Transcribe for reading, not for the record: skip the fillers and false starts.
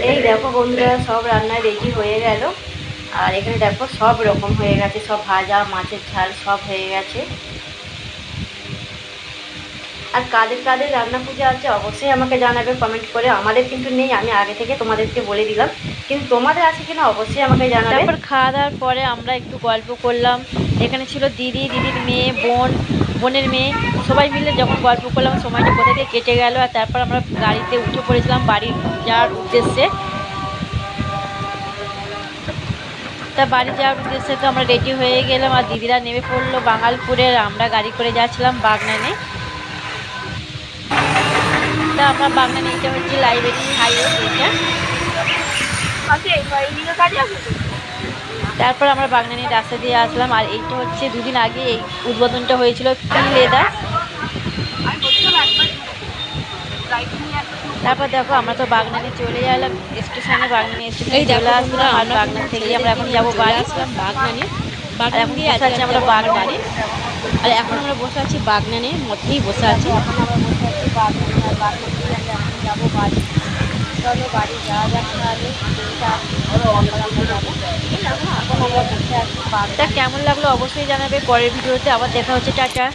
এই দেখো বন্ধুরা, সব রান্নায় রেডি হয়ে গেল। আর এখানে দেখো সব রকম হয়ে গেছে, সব ভাজা, মাছের ঝাল সব হয়ে গেছে। আর কাদের কাদের রান্না পূজা আছে অবশ্যই আমাকে জানাবে কমেন্ট করে। আমাদের কিন্তু নেই, আমি আগে থেকে তোমাদেরকে বলে দিলাম, কিন্তু তোমাদের আছে কিনা অবশ্যই আমাকে জানাবে। তারপর খাওয়া দাওয়ার পরে আমরা একটু গল্প করলাম। এখানে ছিল দিদি, দিদির মেয়ে, বোন, বোনের মেয়ে, সবাই মিলে যখন গল্প করলাম সময়টা কোথা দিয়ে কেটে গেল। আর তারপর আমরা গাড়িতে উঠে পড়েছিলাম বাড়ি যাওয়ার উদ্দেশ্যে। তা বাড়ি যাওয়ার উদ্দেশ্যে তো আমরা রেডি হয়ে গেলাম, আর দিদিরা নেমে পড়লো বাঙালপুরের। আমরা গাড়ি করে যাচ্ছিলাম বাগনানে। তা আমরা বাগনানে, এটা হচ্ছে লাইব্রেরি হাইওয়ে এটা। তারপর আমরা বাগনানির রাস্তা দিয়ে আসলাম। আর এইটা হচ্ছে দুদিন আগে এই উদ্বোধনটা হয়েছিল পি লেদার। তারপর দেখো আমরা তো বাগনানে চলে এলাম স্টেশনে, বাগনানি স্টেশনে চলে আসলাম। আর বাগনান থেকে আমরা এখন যাবো বাড়ি। বাগনানে। আর এখন বসে আছি আমরা বাগনানে। আর এখন আমরা বসে আছি বাগনানের মধ্যেই বসে আছি। এখন আমরা বসে আছি বাগনানে, আর বাগনান থেকে আমরা এখন যাবো বাড়ি। চলো বাড়ি যাওয়া যাক তাহলে। তা কেমন লাগলো অবশ্যই জানাবে। পরের ভিডিওতে আবার দেখা হচ্ছে, টাটা।